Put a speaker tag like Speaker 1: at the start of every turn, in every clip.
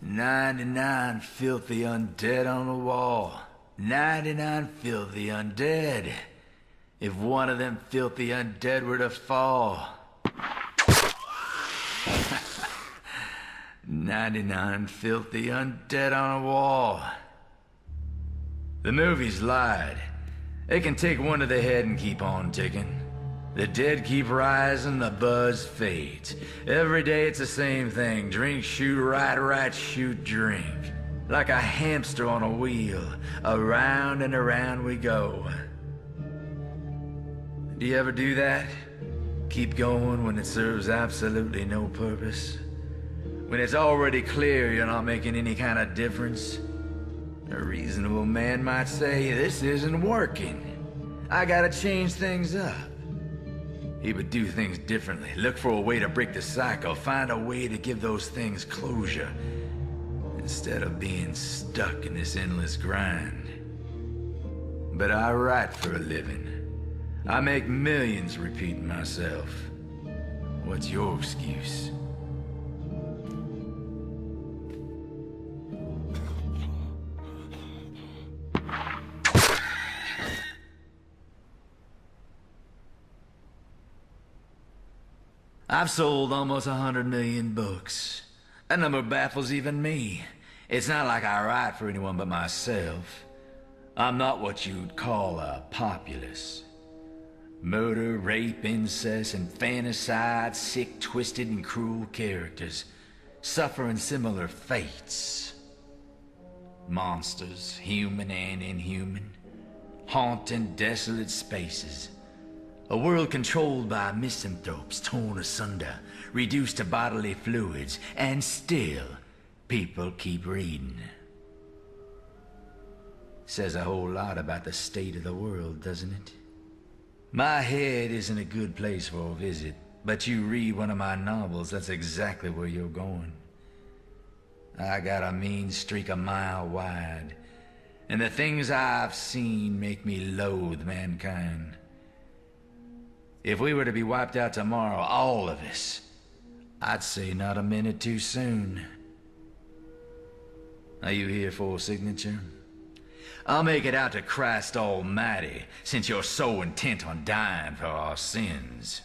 Speaker 1: 99 filthy undead on the wall. 99 filthy undead. If one of them filthy undead were to fall. 99 filthy undead on a wall. The movies lied. They can take one to the head and keep on ticking. The dead keep rising, the buzz fades. Every day it's the same thing. Drink, shoot, ride, shoot, drink. Like a hamster on a wheel. Around and around we go. Do you ever do that? Keep going when it serves absolutely no purpose? When it's already clear you're not making any kind of difference? A reasonable man might say, this isn't working. I gotta change things up. He would do things differently, look for a way to break the cycle, find a way to give those things closure, instead of being stuck in this endless grind. But I write for a living. I make millions repeating myself. What's your excuse? I've sold almost 100 million books. That number baffles even me. It's not like I write for anyone but myself. I'm not what you'd call a populist. Murder, rape, incest, infanticide, sick, twisted, and cruel characters, suffering similar fates. Monsters, human and inhuman, haunting desolate spaces. A world controlled by misanthropes, torn asunder, reduced to bodily fluids, and still, people keep reading. Says a whole lot about the state of the world, doesn't it? My head isn't a good place for a visit, but you read one of my novels, that's exactly where you're going. I got a mean streak a mile wide, and the things I've seen make me loathe mankind. If we were to be wiped out tomorrow, all of us, I'd say not a minute too soon. Are you here for a signature? I'll make it out to Christ Almighty, since you're so intent on dying for our sins.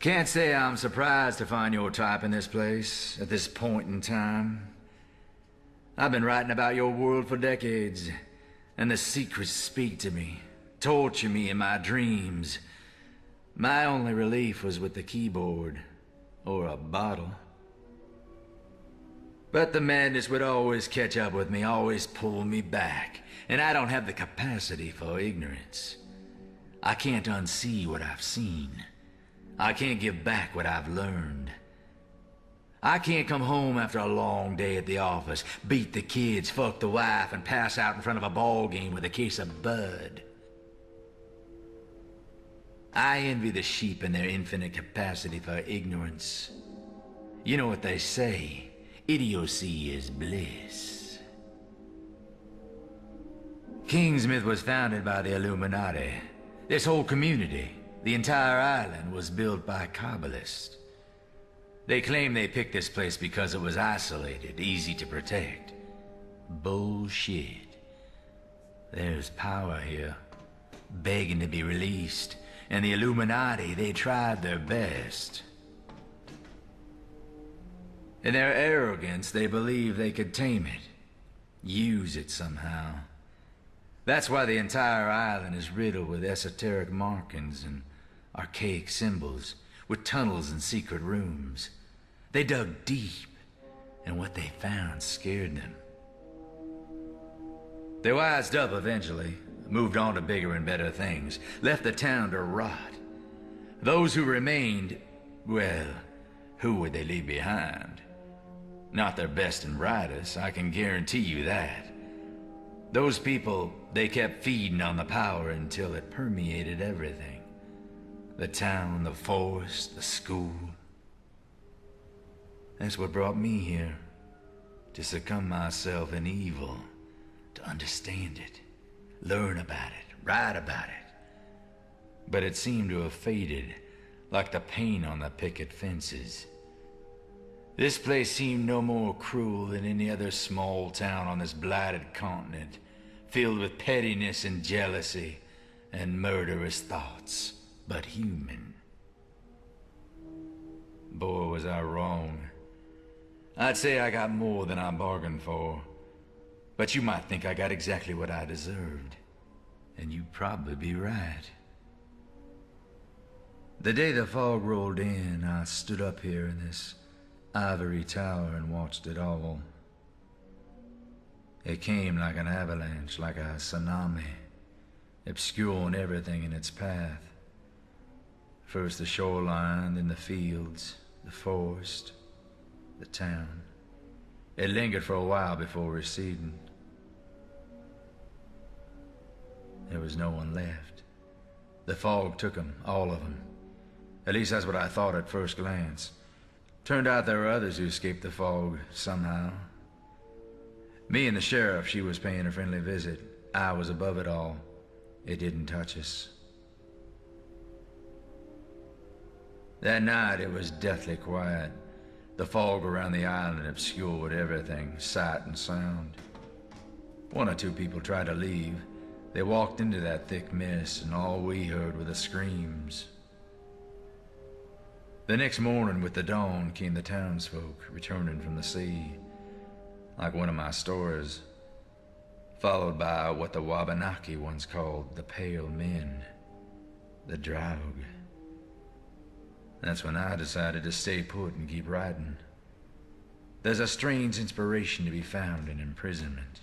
Speaker 1: Can't say I'm surprised to find your type in this place, at this point in time. I've been writing about your world for decades, and the secrets speak to me. Torture me in my dreams. My only relief was with the keyboard, or a bottle. But the madness would always catch up with me, always pull me back, and I don't have the capacity for ignorance. I can't unsee what I've seen. I can't give back what I've learned. I can't come home after a long day at the office, beat the kids, fuck the wife, and pass out in front of a ball game with a case of Bud. I envy the sheep and their infinite capacity for ignorance. You know what they say, idiocy is bliss. Kingsmouth was founded by the Illuminati. This whole community, the entire island, was built by Kabbalists. They claim they picked this place because it was isolated, easy to protect. Bullshit. There's power here, begging to be released. And the Illuminati, they tried their best. In their arrogance, they believed they could tame it, use it somehow. That's why the entire island is riddled with esoteric markings and archaic symbols, with tunnels and secret rooms. They dug deep, and what they found scared them. They wised up eventually. Moved on to bigger and better things, left the town to rot. Those who remained, well, who would they leave behind? Not their best and brightest, I can guarantee you that. Those people, they kept feeding on the power until it permeated everything. The town, the forest, the school. That's what brought me here, to succumb myself in evil, to understand it. Learn about it, write about it. But it seemed to have faded, like the paint on the picket fences. This place seemed no more cruel than any other small town on this blighted continent, filled with pettiness and jealousy and murderous thoughts, but human. Boy, was I wrong. I'd say I got more than I bargained for, but you might think I got exactly what I deserved, and you'd probably be right. The day the fog rolled in, I stood up here in this ivory tower and watched it all. It came like an avalanche, like a tsunami, obscuring everything in its path. First the shoreline, then the fields, the forest, the town. It lingered for a while before receding. There was no one left. The fog took them, all of them. At least that's what I thought at first glance. Turned out there were others who escaped the fog somehow. Me and the sheriff, she was paying a friendly visit. I was above it all. It didn't touch us. That night it was deathly quiet. The fog around the island obscured everything, sight and sound. One or two people tried to leave. They walked into that thick mist, and all we heard were the screams. The next morning with the dawn came the townsfolk returning from the sea, like one of my stories, followed by what the Wabanaki once called the Pale Men, the Draug. That's when I decided to stay put and keep writing. There's a strange inspiration to be found in imprisonment.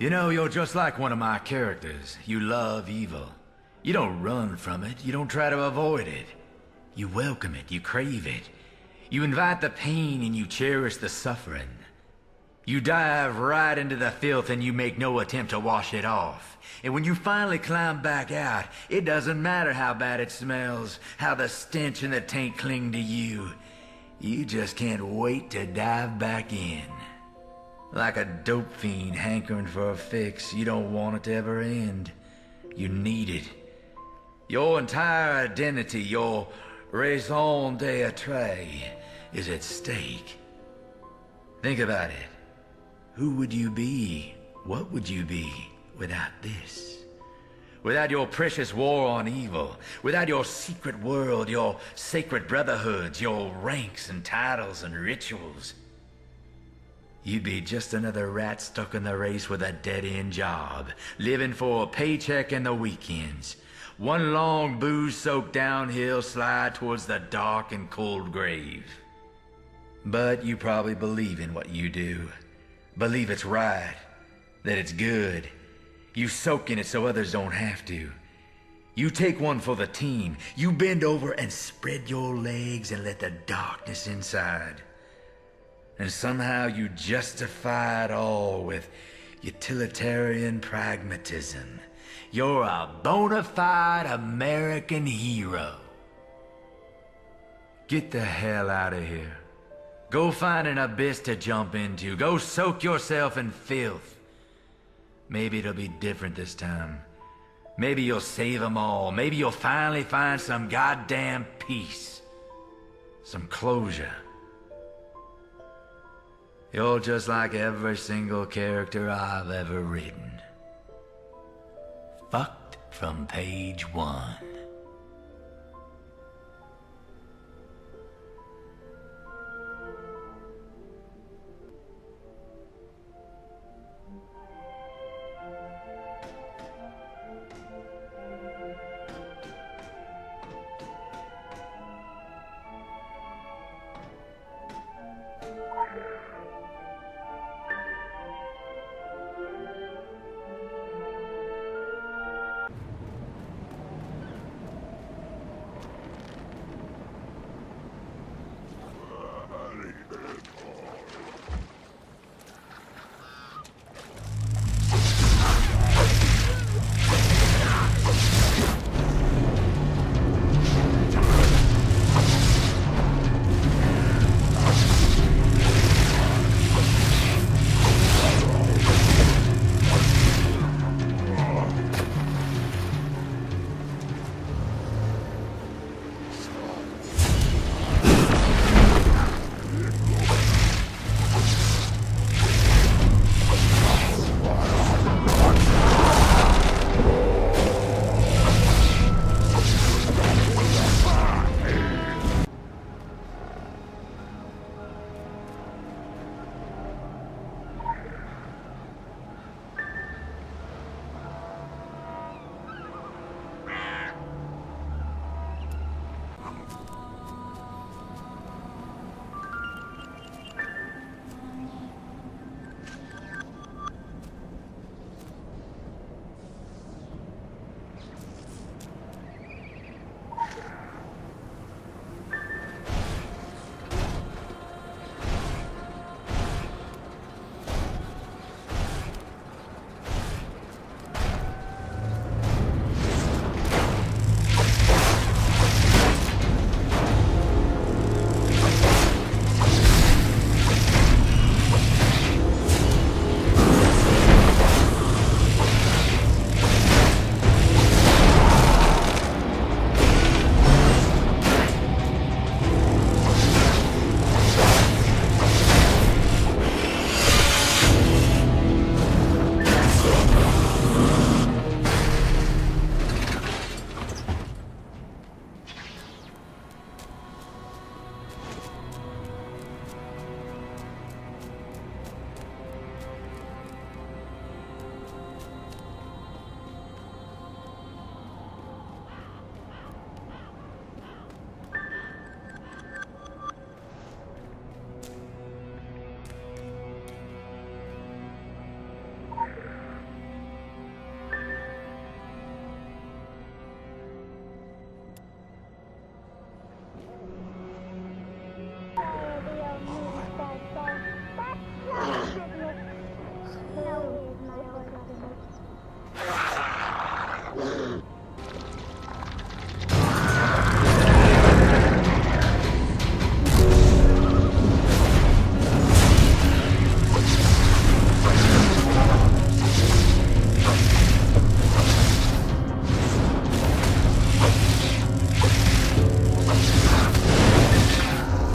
Speaker 1: You know, you're just like one of my characters. You love evil. You don't run from it. You don't try to avoid it. You welcome it. You crave it. You invite the pain and you cherish the suffering. You dive right into the filth and you make no attempt to wash it off. And when you finally climb back out, it doesn't matter how bad it smells, how the stench and the taint cling to you. You just can't wait to dive back in. Like a dope fiend hankering for a fix, you don't want it to ever end. You need it. Your entire identity, your raison d'etre, is at stake. Think about it. Who would you be? What would you be without this? without your precious war on evil, without your secret world, your sacred brotherhoods, your ranks and titles and rituals, you'd be just another rat stuck in the race with a dead-end job, living for a paycheck and the weekends. One long booze-soaked downhill slide towards the dark and cold grave. But you probably believe in what you do. Believe it's right, that it's good. You soak in it so others don't have to. You take one for the team. You bend over and spread your legs and let the darkness inside. And somehow you justify it all with utilitarian pragmatism. You're a bona fide American hero. Get the hell out of here. Go find an abyss to jump into. Go soak yourself in filth. Maybe it'll be different this time. Maybe you'll save them all. Maybe you'll finally find some goddamn peace. Some closure. You're just like every single character I've ever written. Fucked from page 1.